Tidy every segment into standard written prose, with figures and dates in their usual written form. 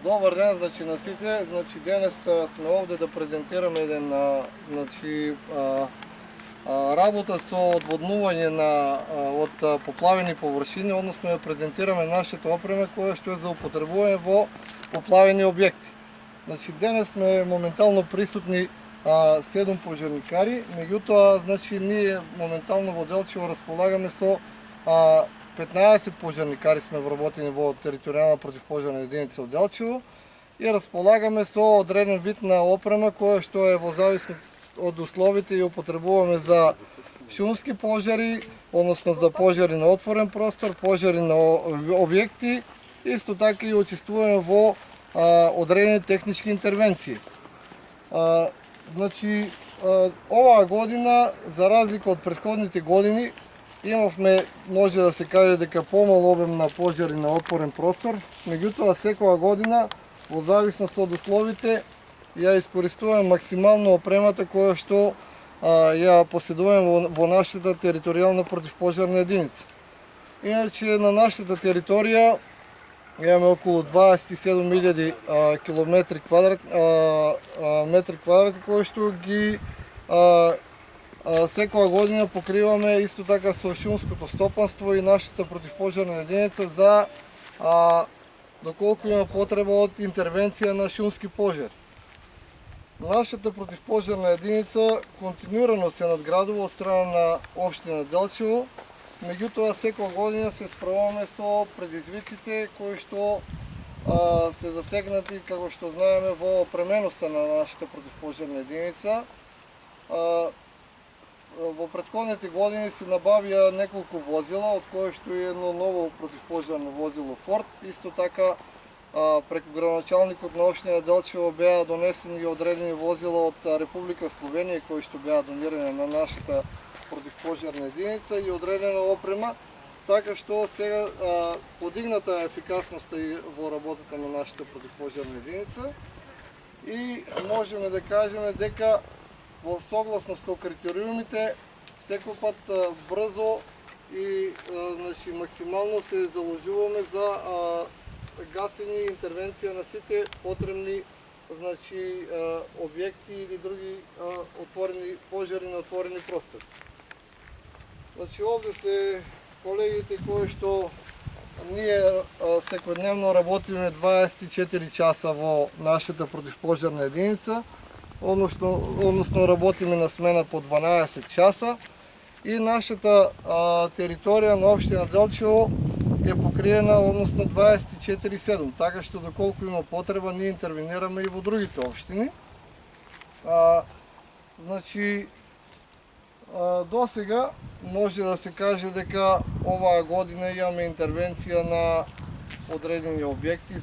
Добар ден, на сите. Денес сме овде да презентираме еден работа со одводнување од поплавени површини, односно ја презентираме нашата опрема која што е за употребување во поплавени објекти. Денес сме моментално присутни 7 пожарникари, меѓутоа ние моментално во Делчево располагаме со 15 пожарникари сме вработени во територијална противпожарна единица од Делчево и располагаме со одреден вид на опрема која што е во зависност од условите и употребуваме за шумски пожари, односно за пожари на отворен простор, пожари на објекти, исто така и учествуваме во одредени технички интервенции. Оваа година, за разлика од претходните години, имавме, може да се каже дека помал обем на пожари на отворен простор, меѓутоа секоја година, во зависност од условите, ја искористуваме максимално опремата која што ја поседуваме во нашата територијална противпожарна единица. Иначе на нашата територија имаме околу 27.000 метри квадратни кои што ги секоја година покриваме исто така со шумското стопанство и нашата противпожарна единица за доколку има потреба од интервенција на шумски пожари. Нашата противпожарна единица континуирано се надградува од страна на општина Делчево, меѓутоа секоја година се справуваме со предизвиците кои што се засегнати, како што знаеме, во опременоста на нашата противпожарна единица. Во претходните години се набавија неколку возила, од кое што е едно ново противпожарно возило Форд. Исто така, преку градоначалникот на општина Делчево беа донесени и одредени возила од Република Словенија, кои што беа донирани на нашата противпожарна единица и одредена опрема, така што сега подигната ефикасноста и во работата на нашата противпожарна единица и можеме да кажеме дека во согласно со критериумите секој пат брзо и максимално се заложуваме за гасење и интервенција на сите потребни објекти или други отворени пожари на отворени простори. Овде се колегите кои што ние секојдневно работиме 24 часа во нашата противпожарна единица, односно работиме на смена по 12 часа и нашата територија на општина Делчево е покриена, односно 24/7, така што доколку има потреба ние интервенираме и во другите општини. До сега може да се каже дека оваа година имаме интервенција на одредени објекти,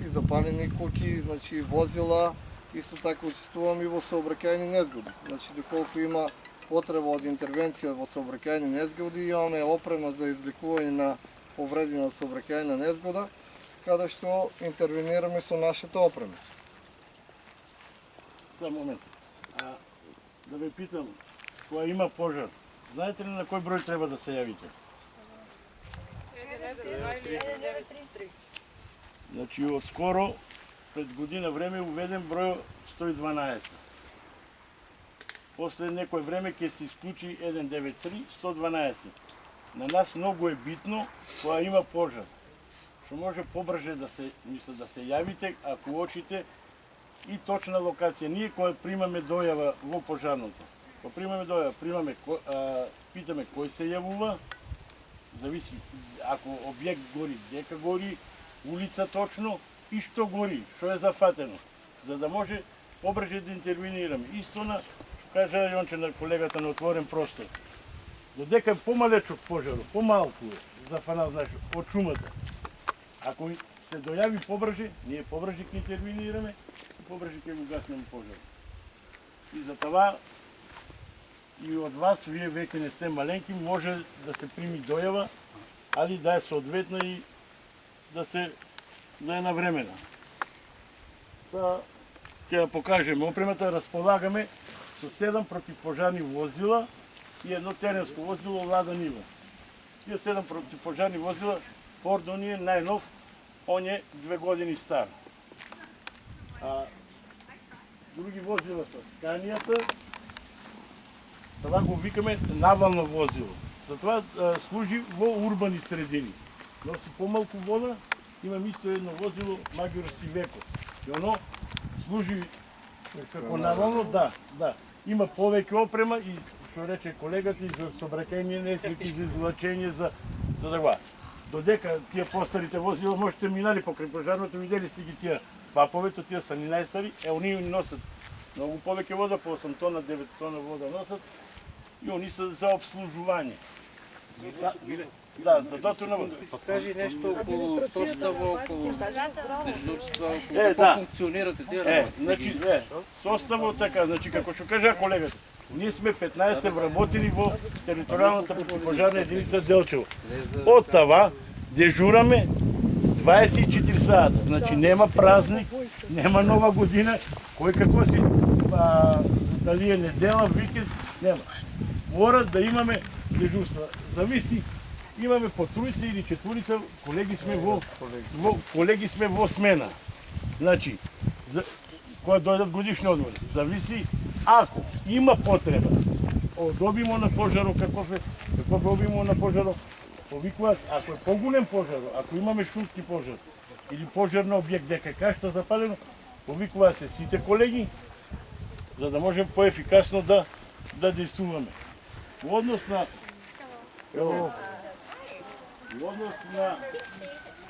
запалени куќи, возила, исто така учествуваме и во сообраќајни незгоди. Доколку има потреба од интервенција во сообраќајни незгоди, имаме опрема за извлекување на повредена сообраќајна незгода, каде што интервенираме со нашата опрема. Само момент. Да ве питам, кога има пожар, знаете ли на кој број треба да се јавите? 193. Од скоро, пред година време, уведен број 112. После некој време ќе се исклучи 193, 112. На нас многу е битно кога има пожар. Што може побрже да се јавите, ако уочите и точна локација. Ние кога примаме дојава во пожарното, кога примаме дојава, питаме кој се јавува, зависи ако објект гори, дека гори, улица точно и што гори, што е зафатено, за да може побрже да интервенираме. Исто на, што кажа Јонче на колегата на отворен простор. Додека е помалечок пожарот, помалку е зафанал, од шумата. Ако се дојави побрже, ние побрже ќе интервенираме и побрже ќе го гаснеме пожарот. И за това и од вас, вие веќе не сте маленки, може да се прими дојава, али да е соодветно и да е навремена. Ќе ја покажеме опремата, располагаме со 7 противпожарни возила и едно теренско возило Лада Нива. Тие 7 противпожарни возила, Форд е најнов, он е 2 години стар. А други возила са Сканијата, това го викаме навално возило. Затова служи во урбани средини. Носи помалку вода, имам исто едно возило Магиор Сивеко. И оно служи како навално, да. Има повеќе опрема и што рече колегата и за собракајни несреќи, за извлачење, за да. Додека тие постарите возила можете минали покрај пожарното, видели сте ги тие фаповето, тие са ни најстари, они носат многу повеќе вода, по 8 тона, 9 тона вода носат и они са за обслужување. Да, за дотурна вода. Па кажи нешто околу состава, околу дежурства, околу Да. како функционирате тие работи. Значи, составот така, значи како што кажа колегата, ние сме 15 вработени во територијалната противопожарна единица Делчево. Од това дежураме 24 сата. Значи нема празник, нема нова година, кој како си, дали е недела, викенд, нема. Мора да имаме дежурства. Зависи, имаме по тројца или четворица, колеги сме во смена. Значи, кога дојдат годишни одмори, зависи ако има потреба од обимо на пожарот, каков е обимо на пожарот, повикува се, ако е поголем пожарот, ако имаме шумски пожар или пожар на објект дека кашта запалено, повикува се сите колеги, за да можем поефикасно да действуваме. Во однос на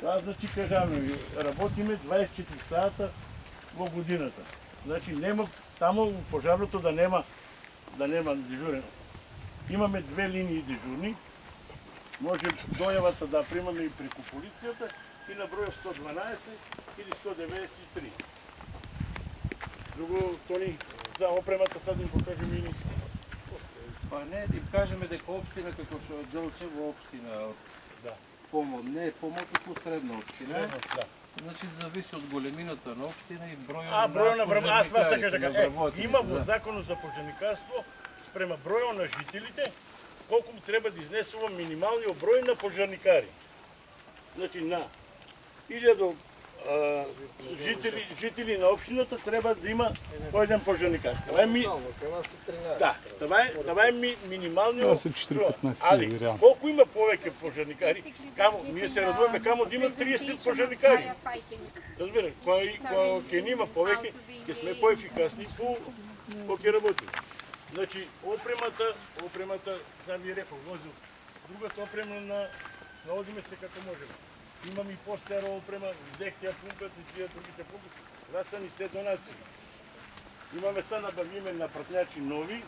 това значи кажаме, работиме 24 сата во годината. Значи нема тамо во пожарното да нема дежурен. Имаме 2 линии дежурни. Може дојавата да примаме и преку полицијата и на број 112 или 193. Друго, Тони, за опремата сад им покажем и ни. Па не, да им кажеме дека општина како што е Делчево општина, не е помалку од средна општина. Значи зависи од големината на општина и бројот на време. Това се кажа така. вработените. Има во законот за пожарникарство спрема бројот на жителите, колку треба да изнесува минималниот број на пожарникари. Значи на 1000 жители на општината треба да има по еден пожарникар. Това е минималниот. Али колку има повеќе пожарникари, ние се радуваме камо да има 30 пожарникари. Разбира, кога ќе има повеќе, ќе сме поефикасни по ќе работи. Значи опремата, сам ви рекол, возил другата опрема наодиме се како можеме. Имам и по-стара опрема, видехте ја пумпата и тие другите пумпи, това са ни се донации. Имаме са набавиме на пратњачи нови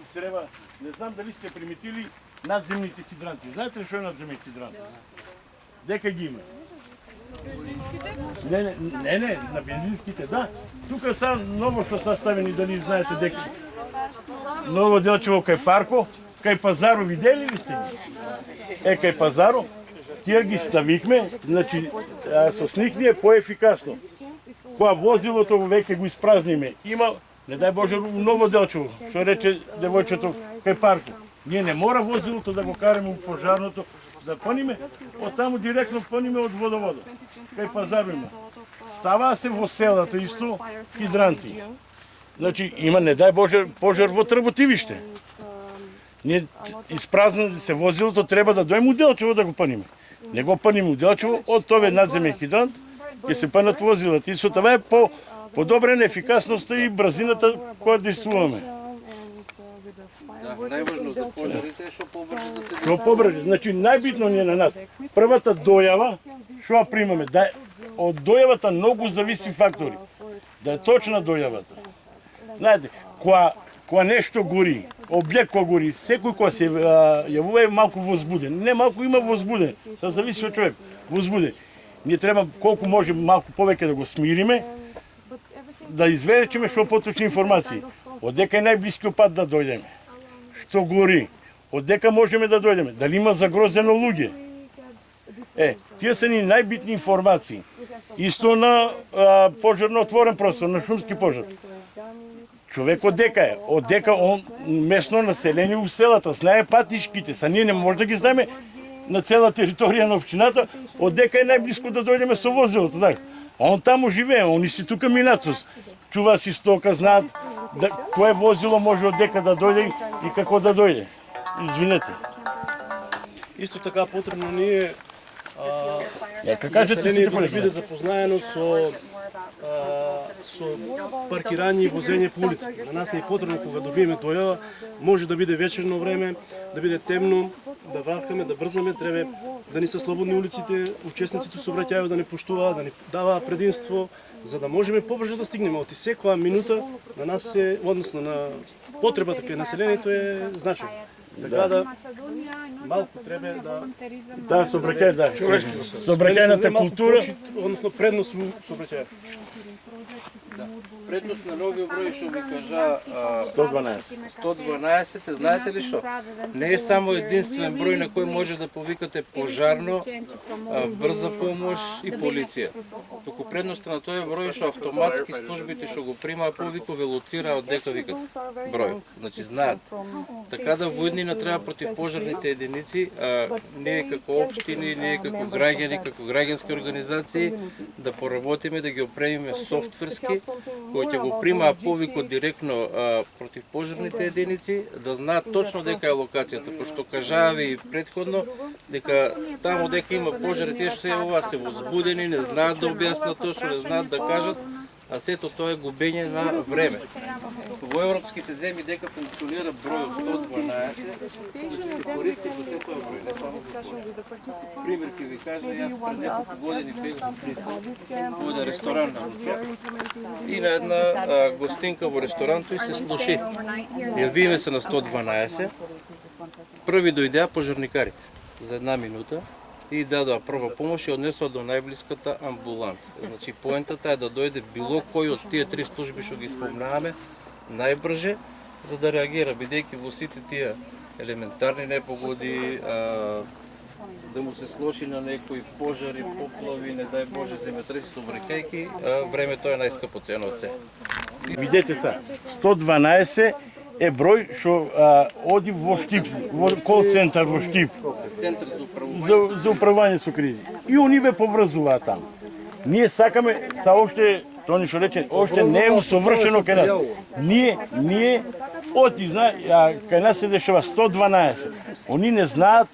и треба, не знам дали сте приметили надземните хидранти. Знаете ли што е надземен хидрант? Дека ги има? Бензинските? Не, на бензинските, да. Тука са ново што са ставени, дали знаете дека. Ново Делчево кај Парко, кај Пазаро, видели ли сте ги? Кај Пазаро, тие ги ставихме, значи со сник е поефикасно. Кога возилото веќе го испразниме, има, не дај Боже, ново Делчево, што рече девојчето кај Парко. Ние не мора возилото да го караме у пожарното, да пъниме, оттаму директно пъниме од водовода. Кај Пазаро има. Става се во селата исто хидранти. Значи има, не дај Боже, пожар во Трботивиште. Ние испразно се возилото, треба да дојме у Делчево да го пъниме. Не го пъниме у Делчево, од тоа надземен хидрант, ќе се пънат возилата. И со това е подобрена ефикасноста и брзината која действуваме. Да, најважно за пожарите е што побрзо да се Што побрзо, значи најбитно ни е на нас. Првата дојава, што примаме, од дојавата многу зависи фактори. Да е точна дојавата. Знаете, кога нешто гори, објект кога гори, секој кога се јавува е малку возбуден. Не малку има возбуден, се зависи од човек, возбуден. Ние треба колку може малку повеќе да го смириме, да извлечеме што поточни информации. Одека е најблискиот пат да дојдеме. Што гори, одека можеме да дојдеме, дали има загрозено луѓе. Тие се ни најбитни информации. Исто на пожарно отворен простор, на шумски пожар. Човек одека он местно население у селата, знае патишките, са ние не може да ги знаеме на цела територија на општината, од дека е најблиско да дојдеме со возилото, така. А он таму живее, они си тука минато, чува си стока, знаат кое возило може од дека да дојде и како да дојде. Извинете. Исто така потребно ни е Кажете населението да сите биде запознаено со паркирање и возење по улиците. На нас не е потребно кога добиеме дојава, може да биде вечерно време, да биде темно, да вракаме, да брзаме, треба да ни се слободни улиците, учесниците сообраќајаат да не пуштуваат, да ни даваат предимство, за да можеме побрзо да стигнеме. Оти секоја минута на нас е, односно на потребата кај населението е значајна. Така да малку треба да сообраќај, да. Сообраќајната култура, односно предност во сообраќајот. Предност на новиот број што ви кажа 112. 112, знаете ли што? Не е само единствен број на кој може да повикате пожарно, брза помош и полиција. Туку предноста на тој број што автоматски службите што го примаат повико велоцираат дека викат број. Значи знаат. Така да во иднина треба против пожарните единици, ние како општини, ние како граѓани, како граѓански организации да поработиме, да ги опремиме софтверски, кои ќе го примаат повикот директно против пожарните единици, да знаат точно дека е локацијата, пошто кажави и претходно дека таму дека има пожари, тие што се ова се возбудени, не знаат да објаснат точно, не знаат да кажат, а сето тоа е губење на време. Во европските земји дека функционира бројот 112, се користи по секој број, не само за број. Пример ќе ви кажа, јас пред неколку години бев во Брисел, во еден ресторант на ручок и на една гостинка во ресторантот и се слуши. Јавиме се на 112, први дојдеа пожарникарите за една минута и дадоа прва помош и однесоа до најблиската амбуланта. Значи поентата е да дојде било кој од тие три служби што ги спомнаваме најбрже за да реагира, бидејќи во сите тие елементарни непогоди, да му се слоши на некои пожари, поплави, не дај Боже земјотреси сообраќајки, времето е најскапо цена од се. Видете се, 112 е број што оди во Штип, во кол центар во Штип. Центар за управување. За управување со кризи. И они ве поврзуваат таму. Ние сакаме, са оште, тони што рече, оште не е усовршено кај нас. Ние, оти, кај нас се дешава 112. Они не знаат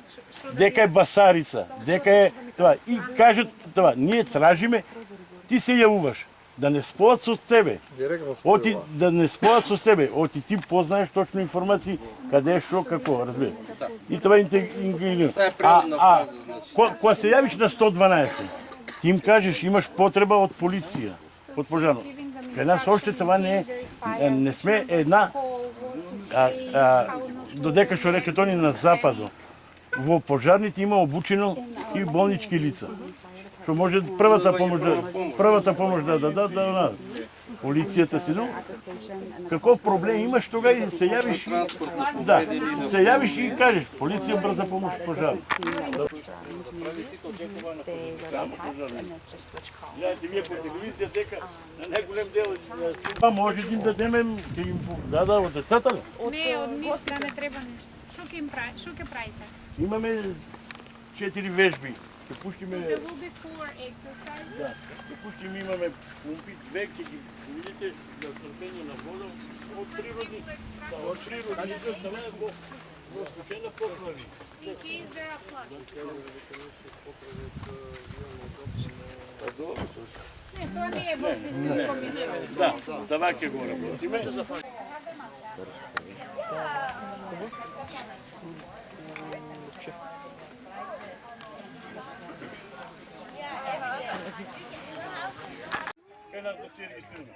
дека е басарица, дека е това. И кажат това, ние тражиме, ти се јавуваш. Да не споат со тебе. Оти да не споат со тебе. Оти ти познаеш точно информации каде што како, разбираш. И тоа е интегрирано. Кога се јавиш на 112, ти им кажеш имаш потреба од полиција, од пожарно. Кај нас оште това не сме една додека што рече тони на западо. Во пожарните има обучено и болнички лица. Што може првата помош да дадат, да полицијата си, но каков проблем имаш тога и се јавиш, се јавиш и кажеш, полиција брза помош пожар. Знаете, вие по телевизија дека на најголем дел па може да им дадеме, ќе им од децата ли? Не, од мисля не треба нешто. Што ќе правите? Имаме 4 вежби. Ќе пуштиме... There will be 4 exercises. Да, ќе пуштиме, имаме пумпи, две, ќе ги видите на српење на вода од природни, изоставаме во случајна поплави. In case there are floods. Не, тоа не е во физичко. Да, това ќе го работиме. Кај нас да се регистрираме.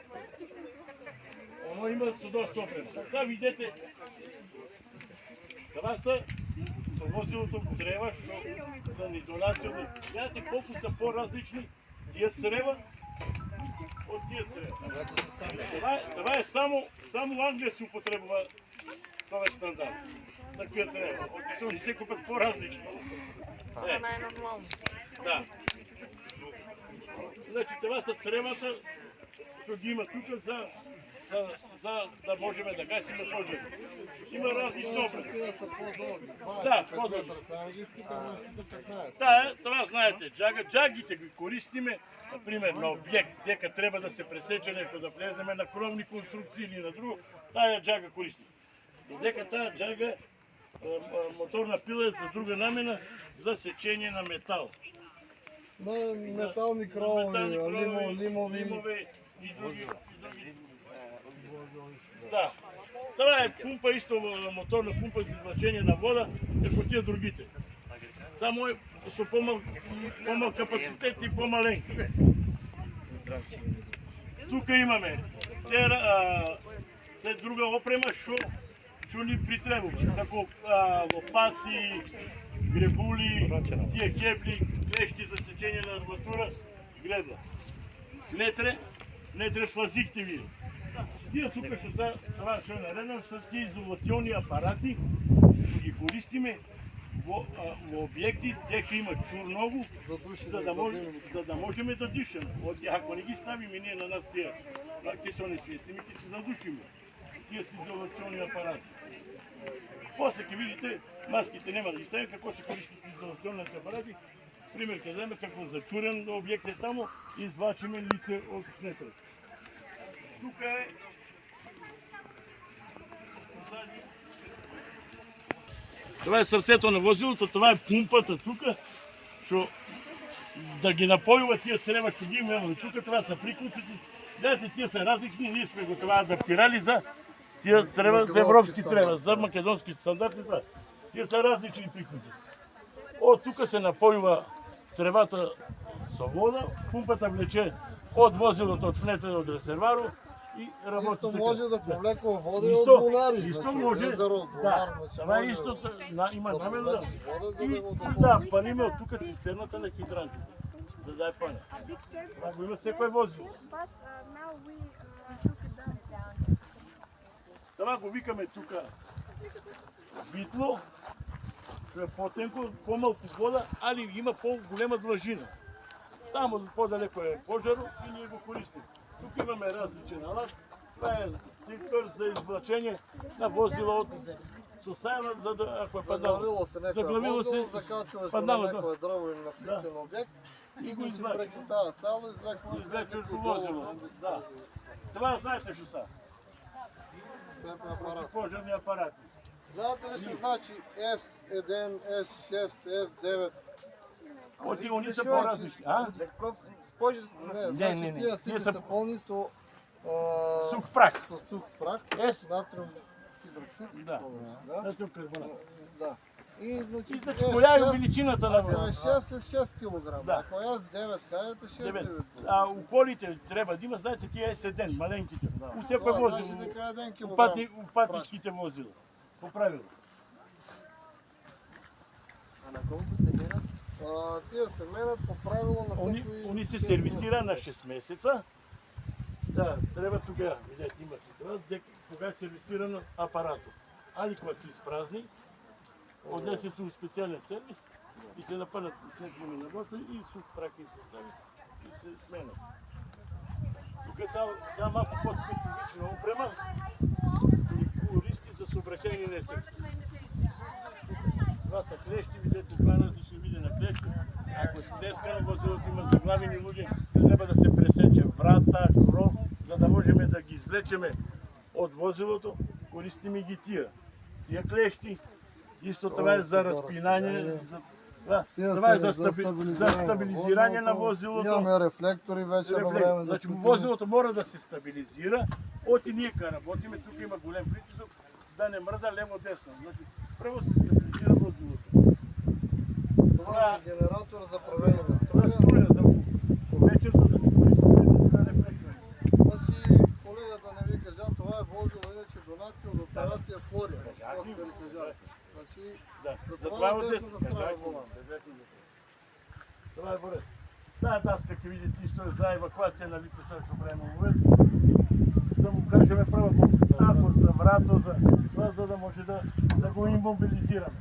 Оно има со доста опрема. Сега видете, това са возилото црева, што за ни донација. Знаете колку са по-различни тие црева од тие црева. Това е само Англија се употребува тоа е стандард. Таквија црева. Оти се секој пат по-различни. Това не е нормално. Да. Значи, това са цревата, што ги има тука за за да можеме да гасиме пожари. Има различни опреди. Тия са по-дълги. Да, по-дълги. Са английските мъжките 15. Да, това знаете, джагите ги користиме, например, на обект, дека треба да се пресече нещо, да влеземе на кровни конструкции или на друго, тая джага користиме. Додека тая джага, моторна пила е за друга намена, за сечение на метал. На метални кровови, лимови. И други. Да. Това е пумпа, исто моторна пумпа за извлечение на вода, како тия другите. Само е со помал капацитет и помаленко. Тука имаме се друга опрема што ни притребува, како лопати, гребули, тия кебли, клещи за сечение на арматура, гребла. Внетре фазикте вие. Тия тука што е наредно са тия изолационни апарати, што ги користиме во објекти дека има чур многу, за да можеме да дишаме. Ако не ги ставиме ние на нас тия, ќе се онесвестиме, ќе се задушиме. Тия са изолационни апарати. После ќе видите, маските нема да ги ставим, како се користат изолационните апарати. Пример, ќе вземе како зачурен објект е тамо, извлачиме лице од внетре. Тука е това е срцето на возилото, това е пумпата тука, што да ги напојува тия црева, што ги имаме тука, това са приклучици. Гледате, тия са различни, ние сме го това адаптирали за тия црева, за европски црева, за македонски стандарти това. Тия са различни приклучици. От тука се напојува цревата со вода, пумпата влече од возилото, од внетре од резервару и работи Исто се. може да повлекува вода и од бунари. Исто може, да, това е исто, има намена да. Да, палиме от тука цистерната на хидранчето, да даде пане. Това го има всекое возило. Това го викаме тука битло, што е по-тенко, по-малко вода, али има по-голема длъжина. Там по-далеко е пожаро и ние го користим. Тук имаме различен алат. Това е стикър за извлачение на возила от сусайна, за да, ако е паднало. Заглавило се некоя возило, закачваш го на некое дърво или на фиксен обект и го преки тази сало извлечеш го возило. Да. Това знаете що са? Пожарни апарати. Знаете ли що значи S1, S6, S9? Они са по-различни. Не, значи тия сите са пълни со сух прах. С сух прах, натриум хидроксид. Да. Да. И значи коя е величината на Ако е 6 е 6 кг, Да. ако е S9, кажете 6 кг. А уколите трябва да има, знаете, тия С1, маленьките. У всяко Това значи возило. дека е 1 кг. Патничките возила. По правило. Тия се менят по правило на всеки... Они се сервисира на 6 месеца. Да, трябва тогава, видите, има си това, кога е сервисиран апаратът. Али кога се изпразни, отнесе се в специален сервис и се напълнят снегни на боца и сух прах и се стави и се сменят. Тук е там малко по-специфична опрема и користи за съображение не се. Това са клещи, видите, два различни види на клещи. Ако е стескано возилото, има заглавени луѓе, трябва да се пресече врата, кров, за да можем да ги извлечеме от возилото, користиме ги тия. Тия клещи, исто това е за разпинание, това е за стабилизиране на возилото. Имаме рефлектори вече на време. Значи возилото мора да се стабилизира, от и ние ка работиме, тук има голем притиск, да не мръда лево-десно. Значи, първо се стабилизира возилото. Това е генератор за правене на Това струя. струя да го повече, за да не користиме на рефлектори. Значи, колегата не ви кажа, това е возило иначе донация от операция Флория. Оскари кажа. Значи, за това е десната страна волан. Това е борец. Тая даска, ќе видите, исто е за евакуация на лице също време. Да му кажем първо, ако за врато, за това, за да може да го имобилизираме.